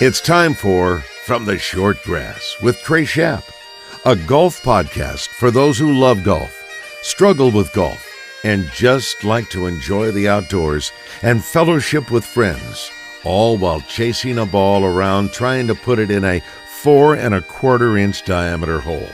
It's time for From the Short Grass with Trey Schaap, a golf podcast for those who love golf, struggle with golf, and just like to enjoy the outdoors and fellowship with friends, all while chasing a ball around trying to put it in a 4 1/4 inch diameter hole.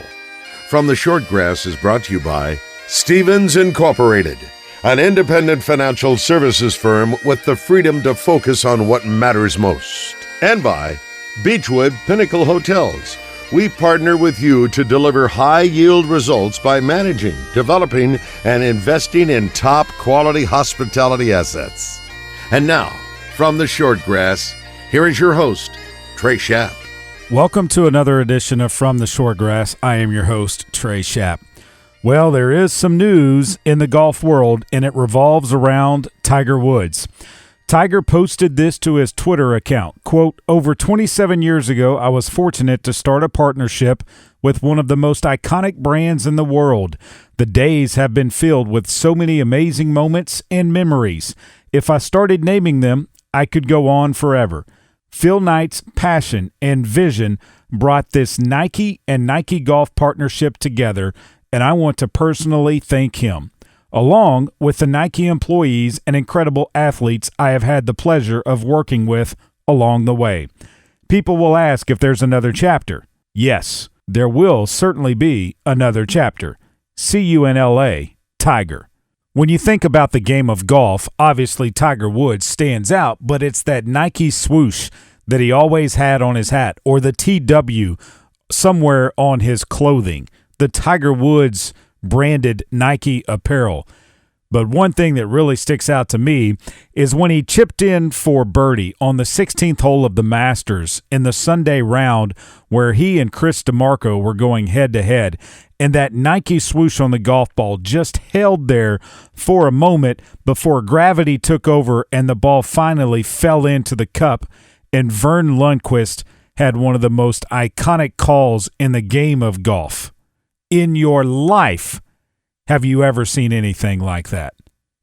From the Short Grass is brought to you by Stevens Incorporated, an independent financial services firm with the freedom to focus on what matters most. And by Beechwood Pinnacle Hotels. We partner with you to deliver high-yield results by managing, developing, and investing in top-quality hospitality assets. And now, from the Short Grass, here is your host, Trey Schaap. Welcome to another edition of From the Short Grass. I am your host, Trey Schaap. Well, there is some news in the golf world, and it revolves around Tiger Woods. Tiger posted this to his Twitter account, quote, "Over 27 years ago, I was fortunate to start a partnership with one of the most iconic brands in the world. The days have been filled with so many amazing moments and memories. If I started naming them, I could go on forever. Phil Knight's passion and vision brought this Nike and Nike Golf partnership together, and I want to personally thank him, along with the Nike employees and incredible athletes I have had the pleasure of working with along the way." People will ask if there's another chapter. Yes, there will certainly be another chapter. See you in LA, Tiger. When you think about the game of golf, obviously Tiger Woods stands out, but it's that Nike swoosh that he always had on his hat, or the TW somewhere on his clothing, the Tiger Woods branded Nike apparel. But one thing that really sticks out to me is when he chipped in for birdie on the 16th hole of the Masters in the Sunday round, where he and Chris DeMarco were going head-to-head, and that Nike swoosh on the golf ball just held there for a moment before gravity took over and the ball finally fell into the cup, and Vern Lundquist had one of the most iconic calls in the game of golf. In your life, have you ever seen anything like that?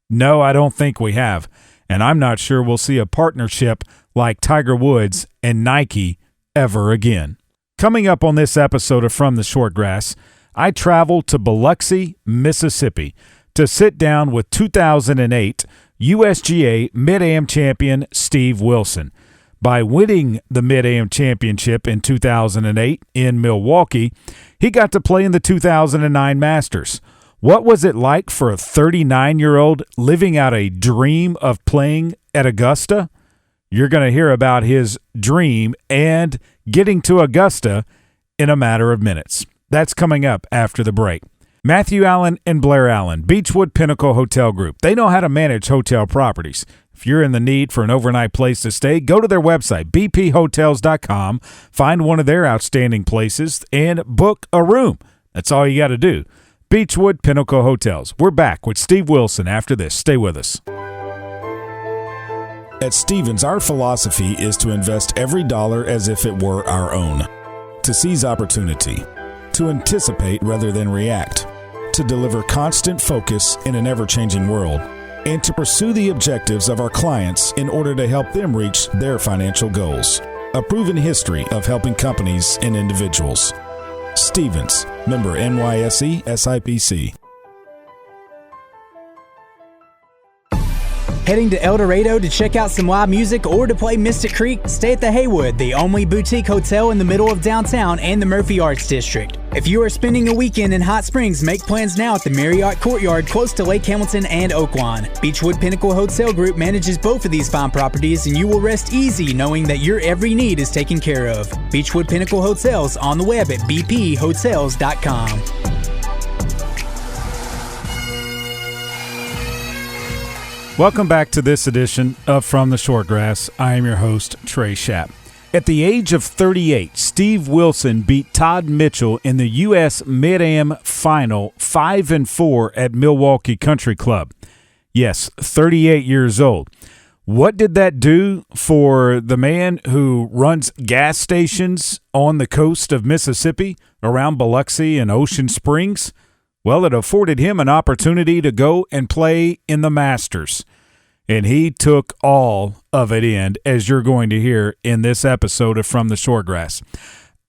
No, I don't think we have. And I'm not sure we'll see a partnership like Tiger Woods and Nike ever again. Coming up on this episode of From the Short Grass, I traveled to Biloxi, Mississippi to sit down with 2008 USGA Mid-Am champion Steve Wilson. By winning the Mid-Am Championship in 2008 in Milwaukee, he got to play in the 2009 Masters. What was it like for a 39-year-old living out a dream of playing at Augusta? You're going to hear about his dream and getting to Augusta in a matter of minutes. That's coming up after the break. Matthew Allen and Blair Allen, Beechwood Pinnacle Hotel Group. They know how to manage hotel properties. If you're in the need for an overnight place to stay, go to their website, bphotels.com, find one of their outstanding places, and book a room. That's all you got to do. Beechwood Pinnacle Hotels. We're back with Steve Wilson after this. Stay with us. At Stevens, our philosophy is to invest every dollar as if it were our own, to seize opportunity, to anticipate rather than react, to deliver constant focus in an ever-changing world, and to pursue the objectives of our clients in order to help them reach their financial goals. A proven history of helping companies and individuals. Stevens, member NYSE, SIPC. Heading to El Dorado to check out some live music or to play Mystic Creek? Stay at the Haywood, the only boutique hotel in the middle of downtown and the Murphy Arts District. If you are spending a weekend in Hot Springs, make plans now at the Marriott Courtyard close to Lake Hamilton and Oaklawn. Beechwood Pinnacle Hotel Group manages both of these fine properties, and you will rest easy knowing that your every need is taken care of. Beechwood Pinnacle Hotels on the web at bphotels.com. Welcome back to this edition of From the Short Grass. I am your host, Trey Schaap. At the age of 38, Steve Wilson beat Todd Mitchell in the U.S. Mid-Am Final 5-4 at Milwaukee Country Club. Yes, 38 years old. What did that do for the man who runs gas stations on the coast of Mississippi around Biloxi and Ocean Springs? Well, it afforded him an opportunity to go and play in the Masters. and he took all of it in, as you're going to hear in this episode of From the Shortgrass.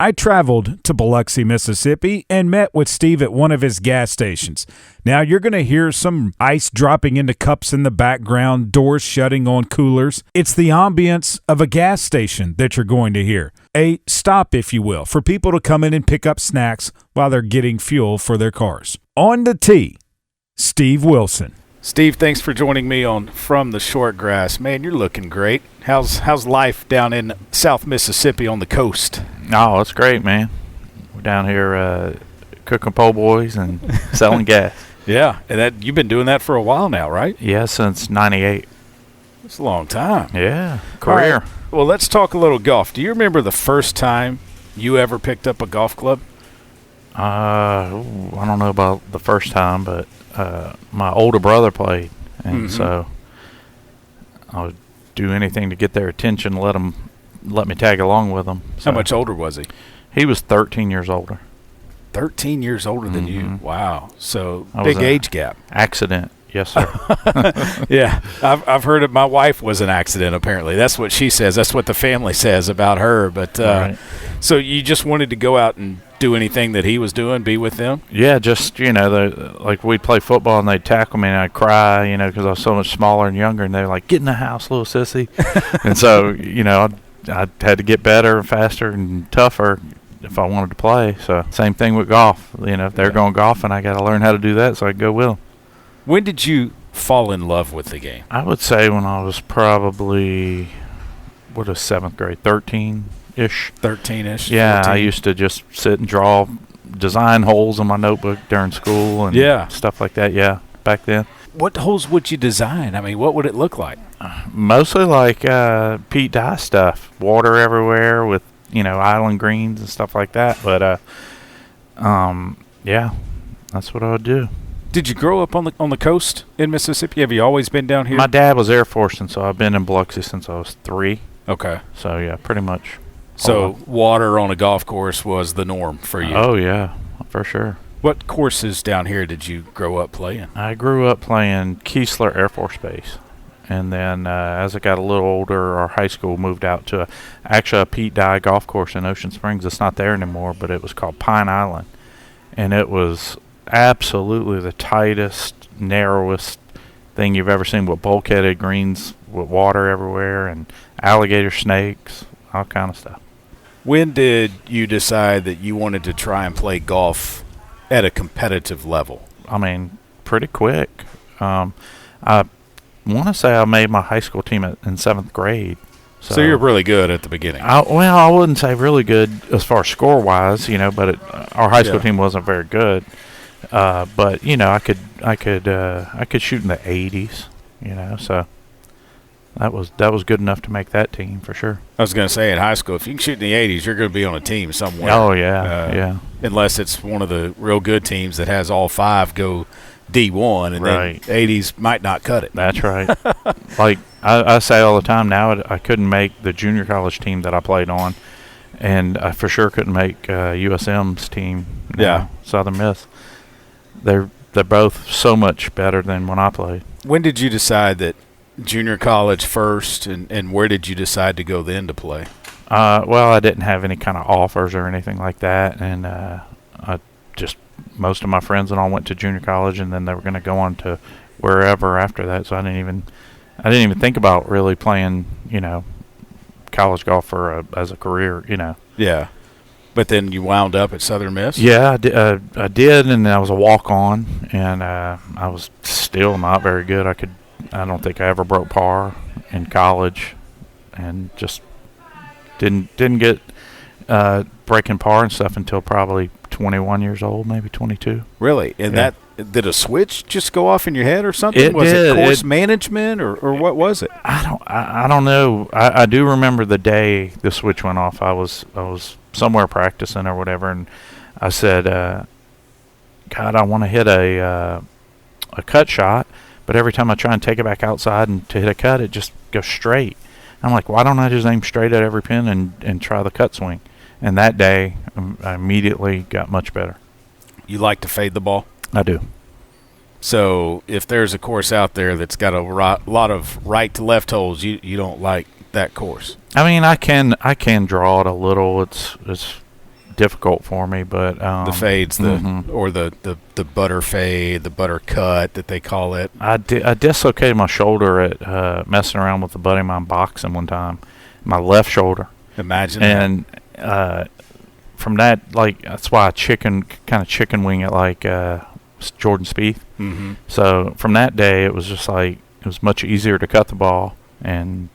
I traveled to Biloxi, Mississippi, and met with Steve at one of his gas stations. Now, you're going to hear some ice dropping into cups in the background, doors shutting on coolers. It's the ambience of a gas station that you're going to hear. A stop, if you will, for people to come in and pick up snacks while they're getting fuel for their cars. On the tee, Steve Wilson. Steve, thanks for joining me on From the Shortgrass. Man, you're looking great. How's life down in South Mississippi on the coast? Oh, it's great, man. We're down here cooking po' boys and selling gas. Yeah, and you've been doing that for a while now, right? Yeah, since '98. That's a long time. Yeah, career. Right. Well, let's talk a little golf. Do you remember the first time you ever picked up a golf club? I don't know about the first time, but my older brother played, and so I would do anything to get their attention, let me tag along with them. So how much older was he? He was 13 years older. 13 years older than you. Wow. So big age gap. Accident. Yes, sir. Yeah. I've heard it. My wife was an accident, apparently. That's what she says. That's what the family says about her. But right. So you just wanted to go out and do anything that he was doing, be with them? Yeah, just, like we'd play football and they'd tackle me and I'd cry, because I was so much smaller and younger, and they were like, "Get in the house, little sissy." And so, I had to get better and faster and tougher if I wanted to play. So same thing with golf. If they're going golfing, I got to learn how to do that so I could go with them. When did you fall in love with the game? I would say when I was probably, seventh grade, 13-ish. 13-ish? Yeah, 14. I used to just sit and draw, design holes in my notebook during school and stuff like that, back then. What holes would you design? I mean, what would it look like? Mostly like Pete Dye stuff, water everywhere with, island greens and stuff like that. But, that's what I would do. Did you grow up on the coast in Mississippi? Have you always been down here? My dad was Air Force, and so I've been in Biloxi since I was 3. Okay. So, yeah, pretty much. So water on a golf course was the norm for you? Oh, yeah, for sure. What courses down here did you grow up playing? I grew up playing Keesler Air Force Base. And then as I got a little older, our high school moved out to a Pete Dye golf course in Ocean Springs. It's not there anymore, but it was called Pine Island. And it was absolutely the tightest, narrowest thing you've ever seen, with bulkheaded greens with water everywhere and alligator snakes, all kind of stuff. When did you decide that you wanted to try and play golf at a competitive level? I mean, pretty quick. I want to say I made my high school team in 7th grade. So you're really good at the beginning. I wouldn't say really good as far as score-wise, but our high school team wasn't very good. But I could shoot in the 80s, so that was good enough to make that team for sure. I was going to say, in high school, if you can shoot in the 80s, you're going to be on a team somewhere. Oh yeah. Unless it's one of the real good teams that has all 5 go D1, and right. then 80s might not cut it. That's right. Like I say all the time now, I couldn't make the junior college team that I played on, and I for sure couldn't make USM's team. Southern Miss. They're both so much better than when I played. When did you decide that junior college first, and where did you decide to go then to play? Well, I didn't have any kind of offers or anything like that, and most of my friends and all went to junior college, and then they were going to go on to wherever after that. So I didn't even think about really playing, college golf as a career, Yeah. But then you wound up at Southern Miss? Yeah, I did, and I was a walk-on, and I was still not very good. I don't think I ever broke par in college, and just didn't get breaking par and stuff until probably 21 years old, maybe 22. Really? And Yeah. that did a switch just go off in your head or something? It was did. it course management or what was it? I don't know. I do remember the day the switch went off. I was somewhere practicing or whatever, and I said, God, I want to hit a cut shot, but every time I try and take it back outside and to hit a cut, it just goes straight. I'm like, why don't I just aim straight at every pin and try the cut swing? And that day, I immediately got much better. You like to fade the ball? I do. So if there's a course out there that's got a lot of right to left holes, you don't like that course. I mean, I can draw it a little. It's difficult for me, but the fades, or the butter fade, the butter cut that they call it. I dislocated my shoulder at messing around with a buddy of mine boxing one time, my left shoulder. Imagine and, that. From that, like, that's why I chicken wing it like Jordan Spieth. Mm-hmm. So from that day, it was just like it was much easier to cut the ball, and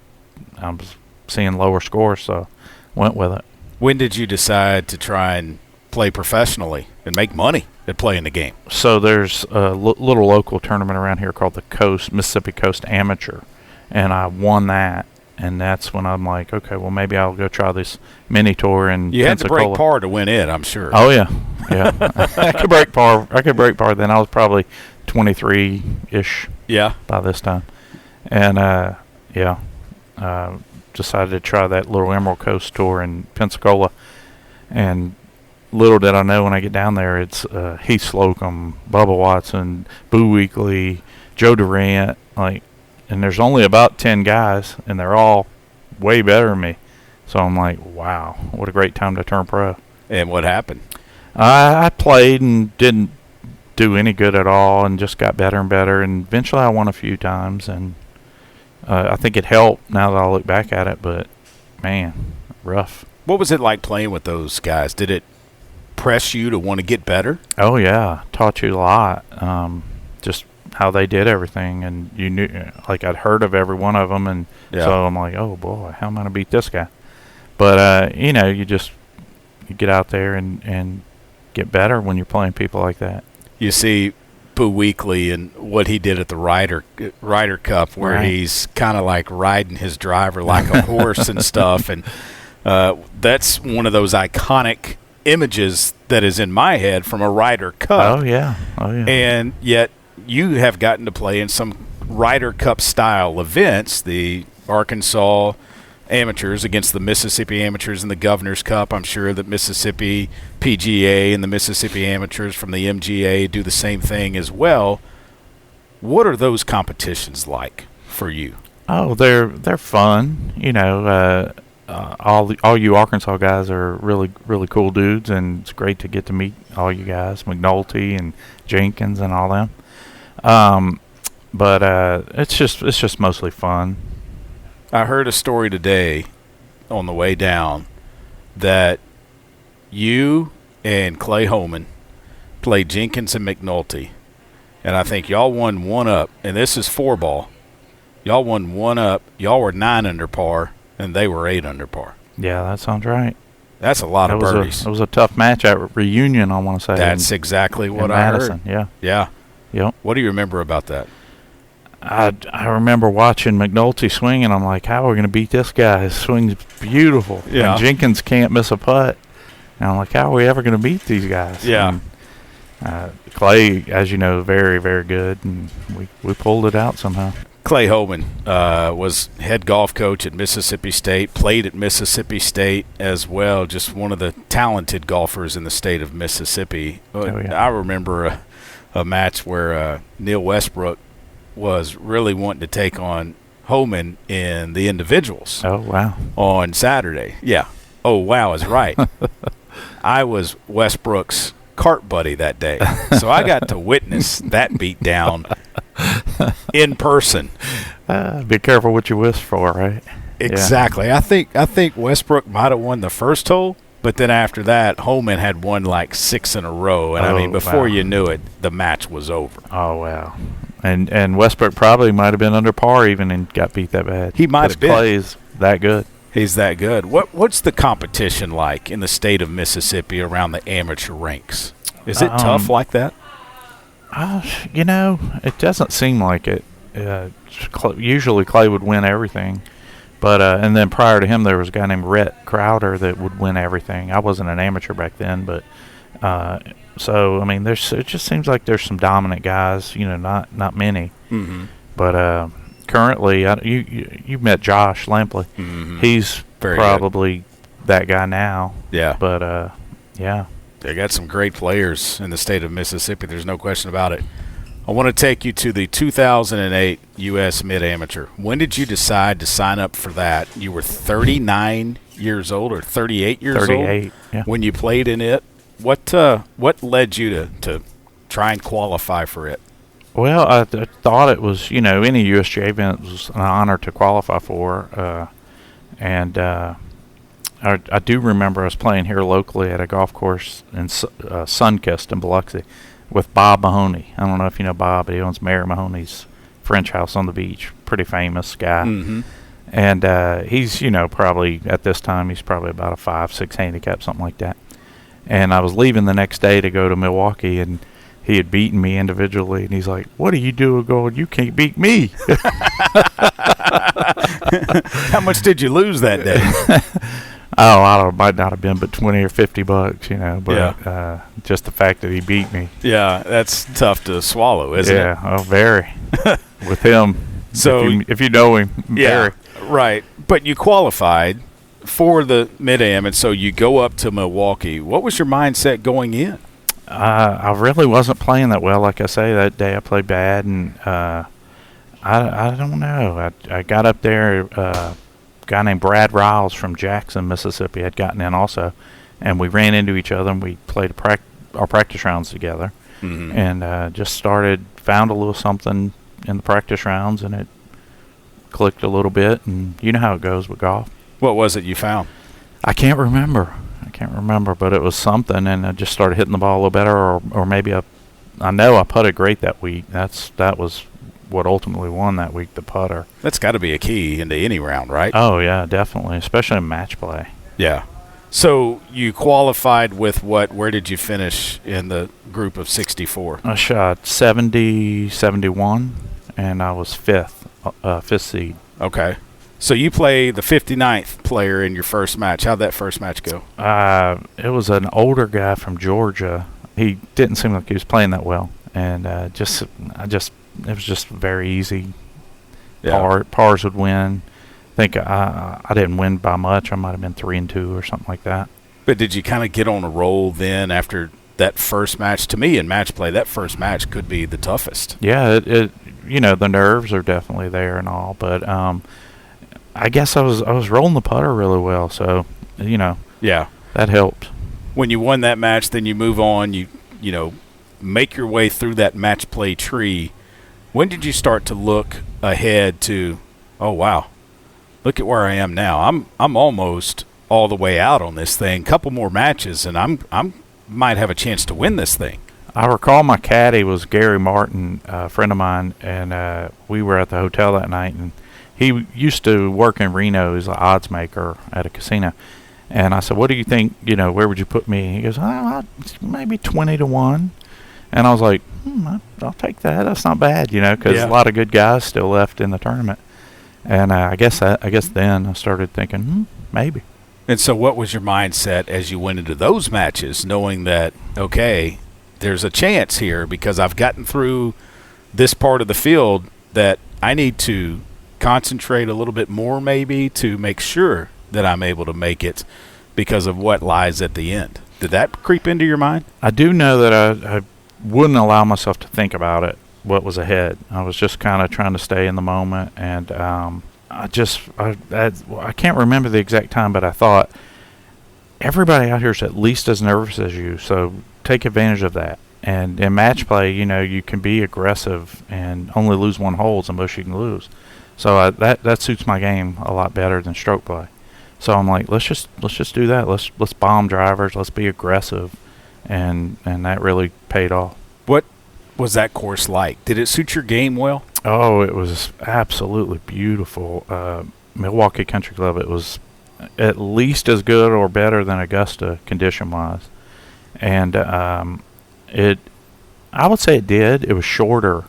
I was seeing lower scores, so went with it. When did you decide to try and play professionally and make money at playing the game? So there's a little local tournament around here called the Mississippi Coast Amateur, and I won that. And that's when I'm like, okay, well, maybe I'll go try this mini tour in Pensacola. You had to break par to win it, I'm sure. Oh, yeah. I could break par then. I was probably 23-ish by this time. And, decided to try that little Emerald Coast tour in Pensacola. And little did I know when I get down there, it's Heath Slocum, Bubba Watson, Boo Weekley, Joe Durant, and there's only about 10 guys, and they're all way better than me. So I'm like, wow, what a great time to turn pro. And what happened? I played and didn't do any good at all, and just got better and better. And eventually I won a few times, and I think it helped now that I look back at it. But, man, rough. What was it like playing with those guys? Did it press you to want to get better? Oh, yeah. Taught you a lot. Just how they did everything, and you knew, like, I'd heard of every one of them, and so I'm like, oh boy, how am I gonna beat this guy? But you get out there and get better when you're playing people like that. You see Boo Weekley and what he did at the Ryder Cup, where he's kind of like riding his driver like a horse and stuff, and that's one of those iconic images that is in my head from a Ryder Cup. Oh yeah. And yet you have gotten to play in some Ryder Cup style events, the Arkansas amateurs against the Mississippi amateurs in the Governor's Cup. I'm sure that Mississippi PGA and the Mississippi amateurs from the MGA do the same thing as well. What are those competitions like for you? Oh, they're fun. All you Arkansas guys are really, really cool dudes, and it's great to get to meet all you guys, McNulty and Jenkins and all them. But it's just mostly fun. I heard a story today on the way down that you and Clay Holman played Jenkins and McNulty, and I think y'all won one up, and this is 4-ball. Y'all won one up. Y'all were 9 under par, and they were 8 under par. Yeah, that sounds right. That's a lot of birdies. It was a tough match at Reunion, I want to say. That's exactly what I Madison, heard. Yeah. Yep. What do you remember about that? I remember watching McNulty swing, and I'm like, how are we going to beat this guy? His swing's beautiful. Yeah. And Jenkins can't miss a putt. And I'm like, how are we ever going to beat these guys? Yeah. And, Clay, as you know, very, very good, and we pulled it out somehow. Clay Holman was head golf coach at Mississippi State, played at Mississippi State as well, just one of the talented golfers in the state of Mississippi. Oh, yeah. I remember a match where Neil Westbrook was really wanting to take on Holman in the individuals. Oh, wow. On Saturday. Yeah. Oh, wow is right. I was Westbrook's cart buddy that day, so I got to witness that beatdown in person. Be careful what you wish for, right? Exactly. Yeah. I think Westbrook might have won the first hole, but then after that, Holman had won like 6 in a row, and before you knew it, the match was over. Oh, wow. And Westbrook probably might have been under par even and got beat that bad. He might have been. Clay's that good. He's that good. What's the competition like in the state of Mississippi around the amateur ranks? Is it tough like that? It doesn't seem like it. Usually Clay would win everything. But and then prior to him, there was a guy named Rhett Crowder that would win everything. I wasn't an amateur back then, but so I mean, it just seems like there's some dominant guys. Not many. Mm-hmm. But currently, you met Josh Lampley. Mm-hmm. He's very probably good. That guy now. Yeah. But yeah. They got some great players in the state of Mississippi. There's no question about it. I want to take you to the 2008 U.S. Mid-Amateur. When did you decide to sign up for that? You were 39 years old or 38 years 38, old yeah. when you played in it. What led you to try and qualify for it? Well, I thought it was, any USGA event was an honor to qualify for. I do remember I was playing here locally at a golf course in Sunkist in Biloxi with Bob Mahoney. I don't know if you know Bob, but he owns Mayor Mahoney's French house on the beach. Pretty famous guy. Mm-hmm. And he's, probably at this time, he's probably about a 5'6" handicap, something like that. And I was leaving the next day to go to Milwaukee, and he had beaten me individually. And he's like, "What are you doing going? You can't beat me." How much did you lose that day? I don't know, might not have been but $20 or $50, but just the fact that he beat me. Yeah, that's tough to swallow, isn't it? Yeah, oh, very. With him. So if you know him, yeah, very. Right. But you qualified for the Mid-Am, and so you go up to Milwaukee. What was your mindset going in? I really wasn't playing that well. Like I say, that day I played bad, and I don't know. I got up there. A guy named Brad Riles from Jackson, Mississippi, had gotten in also, and we ran into each other, and we played our practice rounds together, and just found a little something in the practice rounds, and it clicked a little bit, and you know how it goes with golf. What was it you found? I can't remember, but it was something, and I just started hitting the ball a little better, or maybe I know I putted great that week. That was what ultimately won that week, the putter. That's got to be a key into any round, right? Oh, yeah, definitely, especially in match play. Yeah. So you qualified with what? Where did you finish in the group of 64? I shot 70, 71, and I was fifth seed. Okay. So you play the 59th player in your first match. How'd that first match go? It was an older guy from Georgia. He didn't seem like he was playing that well, and it was just very easy. Yeah. Pars would win. I think I didn't win by much. I might have been 3-2 or something like that. But did you kind of get on a roll then after that first match? To me, in match play, that first match could be the toughest. Yeah, the nerves are definitely there and all, but I guess I was rolling the putter really well, so Yeah. that helped. When you won that match, then you move on. You make your way through that match play tree. When did you start to look ahead to, oh wow, look at where I am now. I'm almost all the way out on this thing. Couple more matches, and I'm might have a chance to win this thing. I recall my caddy was Gary Martin, a friend of mine, and we were at the hotel that night, and he used to work in Reno. He's an odds maker at a casino. And I said, "What do you think, where would you put me?" He goes, maybe 20-1. And I was like, I'll take that. That's not bad, because a lot of good guys still left in the tournament. And I guess then I started thinking, maybe. And so what was your mindset as you went into those matches, knowing that, okay, there's a chance here because I've gotten through this part of the field that I need to concentrate a little bit more maybe to make sure that I'm able to make it because of what lies at the end? Did that creep into your mind? I do know that I wouldn't allow myself to think about it, what was ahead. I was just kind of trying to stay in the moment, and I can't remember the exact time, but I thought everybody out here is at least as nervous as you, so take advantage of that. And in match play, you can be aggressive and only lose one hole is the most you can lose. So that suits my game a lot better than stroke play. So I'm like, let's just do that. Let's bomb drivers. Let's be aggressive, and that really paid off. What was that course like? Did it suit your game well? Oh, it was absolutely beautiful. Milwaukee Country Club. It was at least as good or better than Augusta condition-wise, and I would say it did. It was shorter,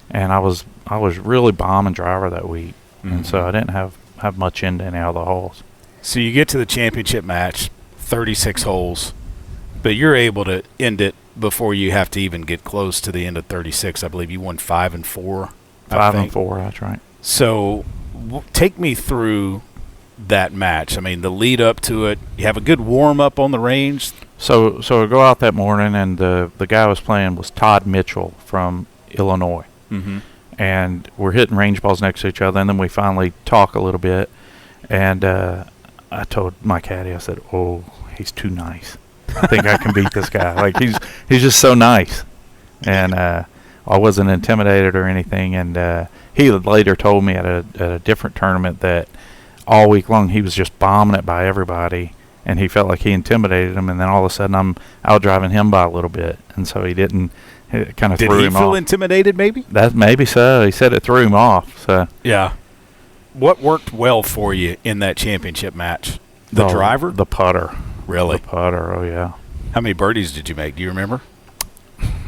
and I was really bombing driver that week, and so I didn't have much into any of the holes. So you get to the championship match, 36 holes, but you're able to end it before you have to even get close to the end of 36. I believe you won 5 and 4. 5 and 4, that's right. So take me through that match. I mean, the lead up to it, you have a good warm up on the range. So I go out that morning, and the guy I was playing was Todd Mitchell from Illinois. Mm-hmm. And we're hitting range balls next to each other, and then we finally talk a little bit. And I told my caddy, I said, "Oh, he's too nice. I think I can beat this guy. Like he's just so nice." And I wasn't intimidated or anything. And he later told me at a different tournament that all week long he was just bombing it by everybody, and he felt like he intimidated him. And then all of a sudden I'm out driving him by a little bit, and so he didn't. It kind of threw him off. Did he feel intimidated? Maybe that maybe so. He said it threw him off. So yeah. What worked well for you in that championship match? The driver, the putter. Really? The putter. Oh yeah. How many birdies did you make? Do you remember?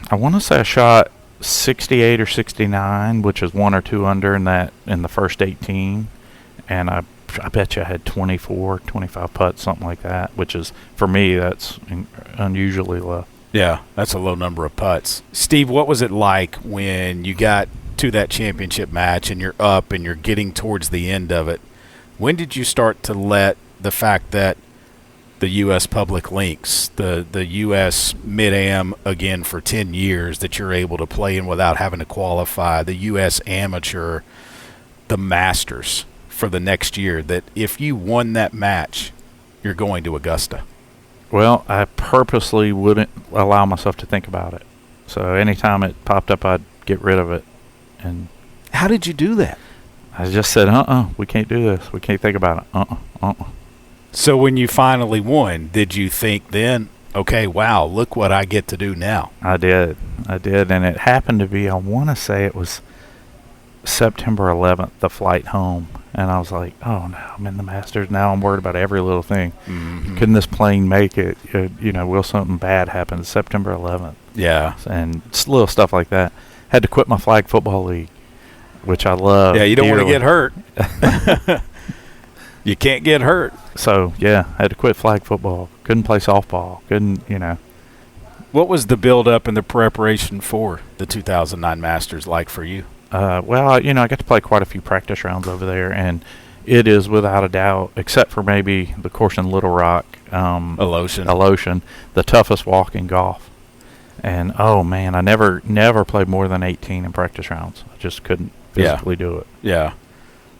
I want to say I shot 68 or 69, which is 1 or 2 under in the first 18, and I bet you I had 24, 25 putts, something like that, which is, for me, that's unusually low. Yeah, that's a low number of putts. Steve, what was it like when you got to that championship match and you're up and you're getting towards the end of it? When did you start to let the fact that the U.S. Public Links, the U.S. Mid-Am again for 10 years that you're able to play in without having to qualify, the U.S. Amateur, the Masters for the next year, that if you won that match, you're going to Augusta? Well, I purposely wouldn't allow myself to think about it. So anytime it popped up, I'd get rid of it. And how did you do that? I just said, we can't do this. We can't think about it. So when you finally won, did you think then, okay, wow, look what I get to do now? I did. And it happened to be, I want to say it was September 11th, the flight home. And I was like, oh, no, I'm in the Masters. Now I'm worried about every little thing. Mm-hmm. Couldn't this plane make it? Will something bad happen? September 11th. Yeah. And little stuff like that. Had to quit my flag football league, which I love. Yeah, you don't want to dearly. get hurt. You can't get hurt. So, yeah, I had to quit flag football. Couldn't play softball. What was the build-up and the preparation for the 2009 Masters like for you? Well, I got to play quite a few practice rounds over there, and it is without a doubt, except for maybe the course in Little Rock, Alotian, the toughest walk in golf. And, oh, man, I never played more than 18 in practice rounds. I just couldn't physically do it. Yeah.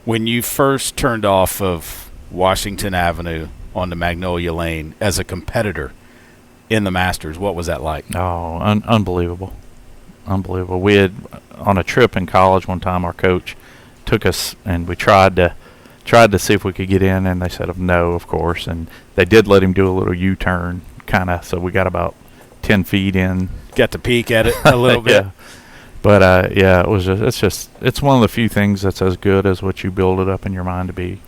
When you first turned off of Washington Avenue onto Magnolia Lane as a competitor in the Masters, what was that like? Oh, unbelievable. Unbelievable. We had, on a trip in college one time, our coach took us, and we tried to see if we could get in, and they said no, of course. And they did let him do a little U-turn, kind of, so we got about 10 feet in. Got to peek at it a little bit. Yeah. But, it's one of the few things that's as good as what you build it up in your mind to be.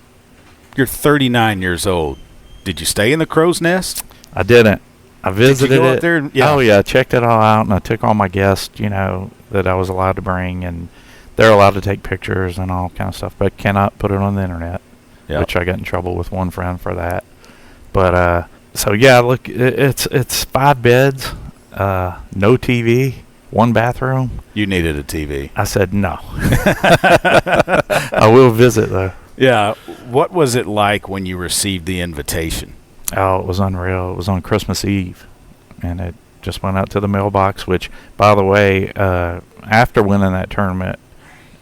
You're 39 years old. Did you stay in the Crow's Nest? I didn't. I visited Did you go it. up there? Yeah. Oh, yeah. I checked it all out, and I took all my guests, that I was allowed to bring, and they're allowed to take pictures and all kind of stuff, but cannot put it on the internet, which I got in trouble with one friend for that. But, so, yeah, look, it's 5 beds, no TV, 1 bathroom. You needed a TV. I said no. I will visit, though. Yeah. What was it like when you received the invitation? Oh, it was unreal. It was on Christmas Eve, and it just went out to the mailbox, which, by the way, after winning that tournament,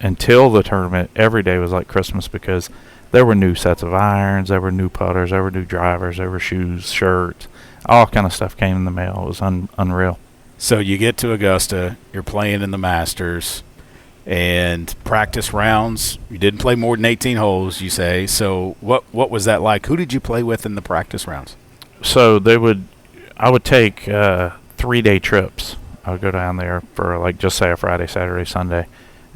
until the tournament, every day was like Christmas because there were new sets of irons, there were new putters, there were new drivers, there were shoes, shirts, all kind of stuff came in the mail. It was unreal. So you get to Augusta, you're playing in the Masters, and practice rounds, you didn't play more than 18 holes, you say. So what was that like? Who did you play with in the practice rounds? So I would take 3-day trips. I would go down there for just say a Friday, Saturday, Sunday,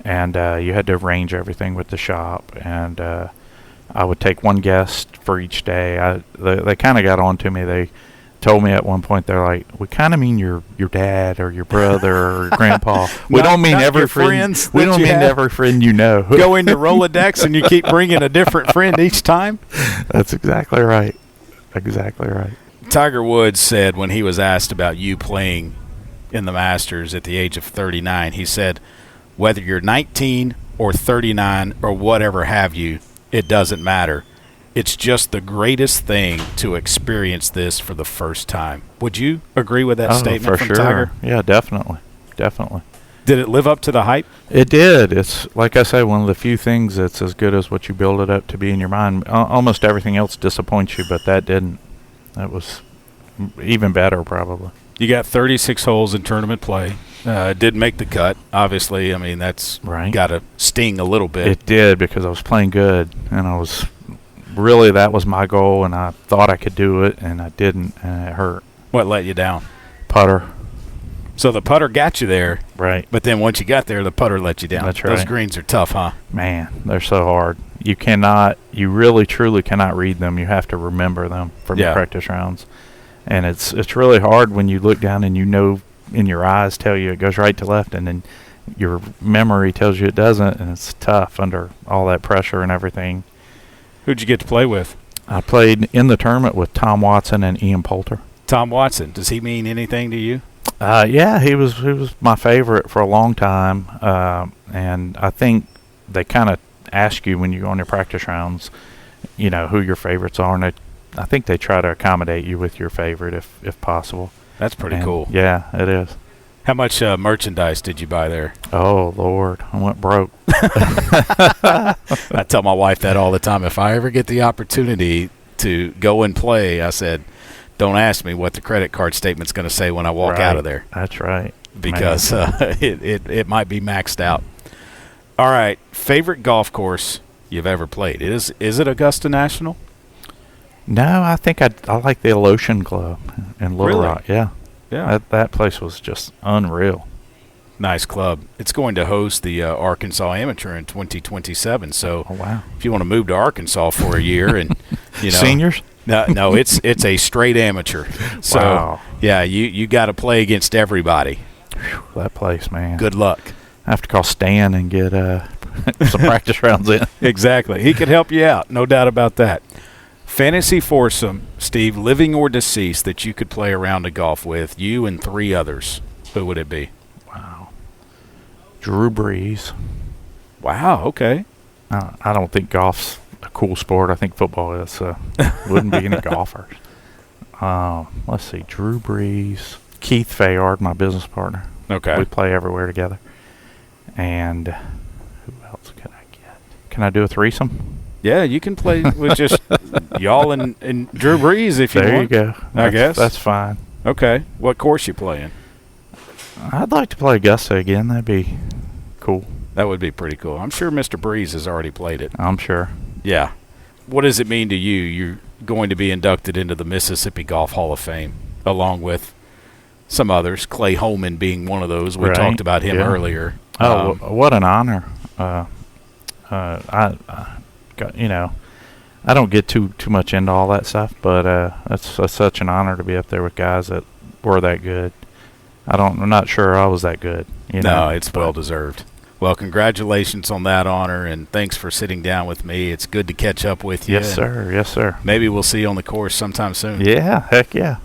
and you had to arrange everything with the shop. And I would take one guest for each day. They kind of got on to me. They told me at one point, they're like, we kind of mean your dad or your brother or your grandpa. We don't mean every friend. We don't mean every friend you know. Go into Rolodex and you keep bringing a different friend each time. That's exactly right. Exactly right. Tiger Woods said when he was asked about you playing in the Masters at the age of 39, he said, whether you're 19 or 39 or whatever have you, it doesn't matter. It's just the greatest thing to experience this for the first time. Would you agree with that statement for from sure. Tiger? Yeah, definitely. Did it live up to the hype? It did. It's, like I say, one of the few things that's as good as what you build it up to be in your mind. Almost everything else disappoints you, but that didn't. That was even better, probably. You got 36 holes in tournament play. Did make the cut, obviously. I mean, that's right. Got to sting a little bit. It did, because I was playing good, and I was really, that was my goal, and I thought I could do it, and I didn't, and it hurt. What let you down? Putter. So the putter got you there, right? But then once you got there, the putter let you down. That's right. Those greens are tough, huh? Man, they're so hard. You really, truly cannot read them. You have to remember them from your practice rounds, and it's really hard when you look down and you know, in your eyes tell you it goes right to left, and then your memory tells you it doesn't, and it's tough under all that pressure and everything. Who'd you get to play with? I played in the tournament with Tom Watson and Ian Poulter. Tom Watson, does he mean anything to you? Yeah, he was my favorite for a long time, and I think they kind of ask you when you go on your practice rounds, you know, who your favorites are, and I think they try to accommodate you with your favorite if possible. That's pretty cool. Yeah, it is. How much merchandise did you buy there? Oh, Lord, I went broke. I tell my wife that all the time. If I ever get the opportunity to go and play, I said, don't ask me what the credit card statement's going to say when I walk out of there. That's right. Because it might be maxed out. All right, favorite golf course you've ever played? Is it Augusta National? No, I think I like the Alotian Club in Little Rock. Yeah. That place was just unreal. Nice club. It's going to host the Arkansas Amateur in 2027. So if you want to move to Arkansas for a year and seniors. No, it's a straight amateur. So yeah, you got to play against everybody. Whew, that place, man. Good luck. I have to call Stan and get some practice rounds in. Exactly. He could help you out, no doubt about that. Fantasy foursome, Steve, living or deceased, that you could play a round of golf with, you and 3 others. Who would it be? Wow. Drew Brees. Wow, okay. I don't think golf's a cool sport. I think football is. Wouldn't be any golfers. Let's see. Drew Brees. Keith Fayard, my business partner. Okay. We play everywhere together. And who else can I get? Can I do a threesome? Yeah, you can play with just y'all and Drew Brees if you want. There you go. I guess. That's fine. Okay. What course you playing? I'd like to play Augusta again. That'd be cool. That would be pretty cool. I'm sure Mr. Brees has already played it. I'm sure. Yeah. What does it mean to you? You're going to be inducted into the Mississippi Golf Hall of Fame, along with some others, Clay Holman being one of those. We talked about him earlier. Oh, what an honor. I don't get too much into all that stuff, but that's such an honor to be up there with guys that were that good. I'm not sure I was that good. No, it's well deserved. Well, congratulations on that honor, and thanks for sitting down with me. It's good to catch up with you. Yes, sir. Yes, sir. Maybe we'll see you on the course sometime soon. Yeah, heck yeah.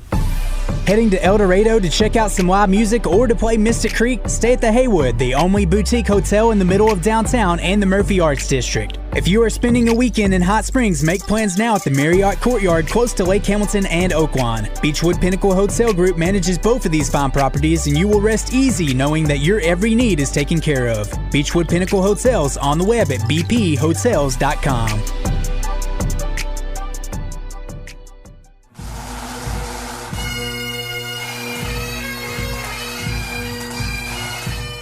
Heading to El Dorado to check out some live music or to play Mystic Creek? Stay at the Haywood, the only boutique hotel in the middle of downtown and the Murphy Arts District. If you are spending a weekend in Hot Springs, make plans now at the Marriott Courtyard close to Lake Hamilton and Oaklawn. Beechwood Pinnacle Hotel Group manages both of these fine properties, and you will rest easy knowing that your every need is taken care of. Beechwood Pinnacle Hotels on the web at bphotels.com.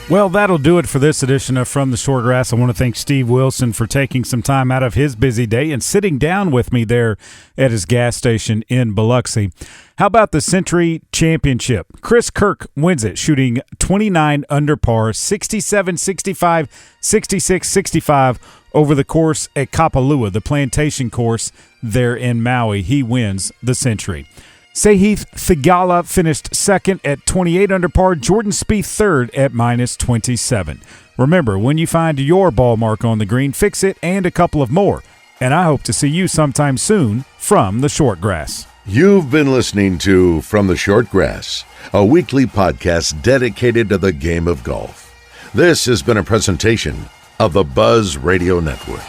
Well, that'll do it for this edition of From the Shortgrass. I want to thank Steve Wilson for taking some time out of his busy day and sitting down with me there at his gas station in Biloxi. How about the Century Championship? Chris Kirk wins it, shooting 29 under par, 67-65, 66-65 over the course at Kapalua, the plantation course there in Maui. He wins the Century. Sahith Theegala finished second at 28 under par. Jordan Spieth third at -27. Remember, when you find your ball mark on the green, fix it and a couple of more. And I hope to see you sometime soon from the Shortgrass. You've been listening to From the Shortgrass, a weekly podcast dedicated to the game of golf. This has been a presentation of the Buzz Radio Network.